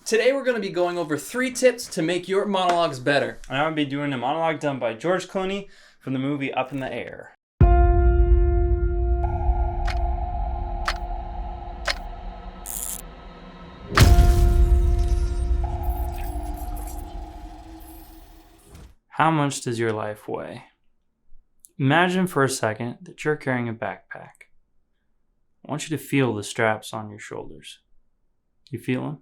Today we're going to be going over 3 tips to make your monologues better. And I'm going to be doing a monologue done by George Clooney from the movie Up in the Air. How much does your life weigh? Imagine for a second that you're carrying a backpack. I want you to feel the straps on your shoulders. You feel them?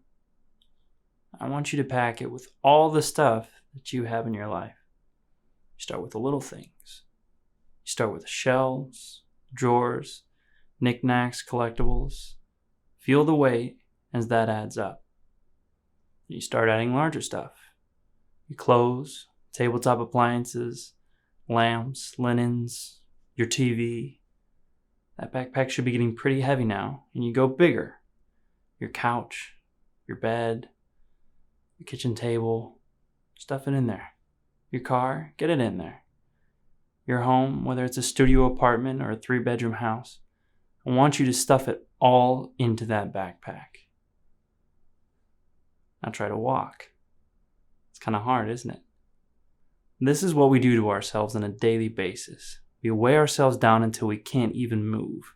I want you to pack it with all the stuff that you have in your life. You start with the little things. You start with the shelves, drawers, knickknacks, collectibles. Feel the weight as that adds up. You start adding larger stuff. Your clothes, tabletop appliances, lamps, linens, your TV. That backpack should be getting pretty heavy now, and you go bigger. Your couch, your bed, your kitchen table, stuff it in there. Your car, get it in there. Your home, whether it's a studio apartment or a 3-bedroom house, I want you to stuff it all into that backpack. Now try to walk. It's kind of hard, isn't it? This is what we do to ourselves on a daily basis. We weigh ourselves down until we can't even move.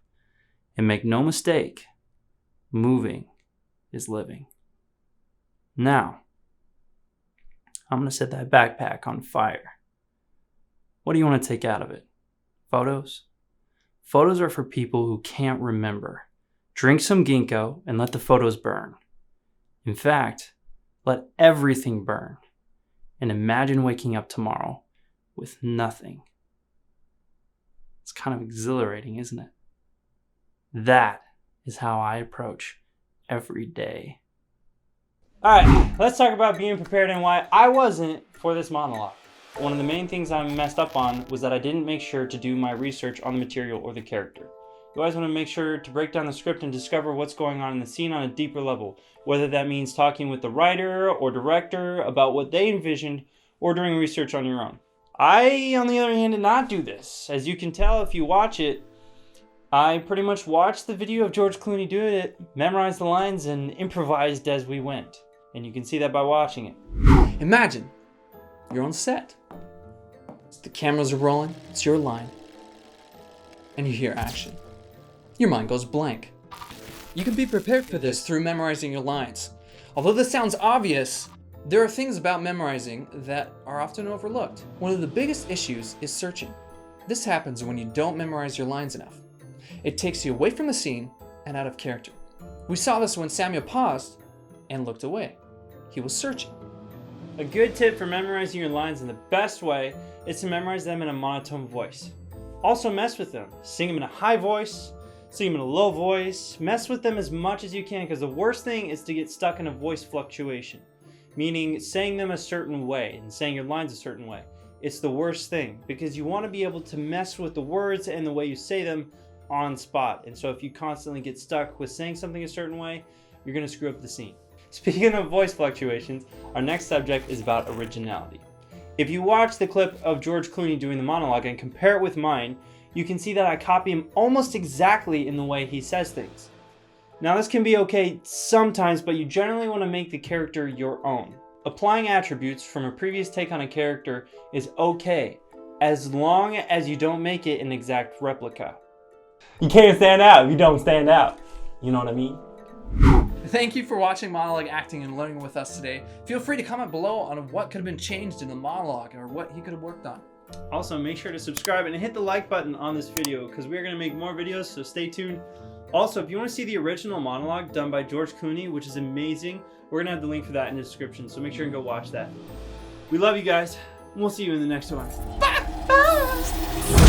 And make no mistake, moving is living. Now, I'm going to set that backpack on fire. What do you want to take out of it? Photos? Photos are for people who can't remember. Drink some ginkgo and let the photos burn. In fact, let everything burn. And imagine waking up tomorrow with nothing. It's kind of exhilarating, isn't it? That is how I approach every day. Alright, let's talk about being prepared and why I wasn't for this monologue. One of the main things I messed up on was that I didn't make sure to do my research on the material or the character. You always want to make sure to break down the script and discover what's going on in the scene on a deeper level, whether that means talking with the writer or director about what they envisioned or doing research on your own. I, on the other hand, did not do this. As you can tell if you watch it, I pretty much watched the video of George Clooney doing it, memorized the lines, and improvised as we went. And you can see that by watching it. Imagine you're on set. The cameras are rolling, it's your line, and you hear action. Your mind goes blank. You can be prepared for this through memorizing your lines. Although this sounds obvious, there are things about memorizing that are often overlooked. One of the biggest issues is searching. This happens when you don't memorize your lines enough. It takes you away from the scene and out of character. We saw this when Samuel paused and looked away. He was searching. A good tip for memorizing your lines in the best way is to memorize them in a monotone voice. Also mess with them. Sing them in a high voice, sing them in a low voice. Mess with them as much as you can, because the worst thing is to get stuck in a voice fluctuation. Meaning saying them a certain way and saying your lines a certain way. It's the worst thing because you want to be able to mess with the words and the way you say them on spot. And so if you constantly get stuck with saying something a certain way, you're going to screw up the scene. Speaking of voice fluctuations, our next subject is about originality. If you watch the clip of George Clooney doing the monologue and compare it with mine, you can see that I copy him almost exactly in the way he says things. Now this can be okay sometimes, but you generally want to make the character your own. Applying attributes from a previous take on a character is okay, as long as you don't make it an exact replica. You can't stand out if you don't stand out. You know what I mean? Thank you for watching Monologue Acting and learning with us today. Feel free to comment below on what could have been changed in the monologue or what he could have worked on. Also, make sure to subscribe and hit the like button on this video because we're going to make more videos, so stay tuned. Also, if you want to see the original monologue done by George Clooney, which is amazing, we're going to have the link for that in the description, so make sure and go watch that. We love you guys, and we'll see you in the next one. Bye.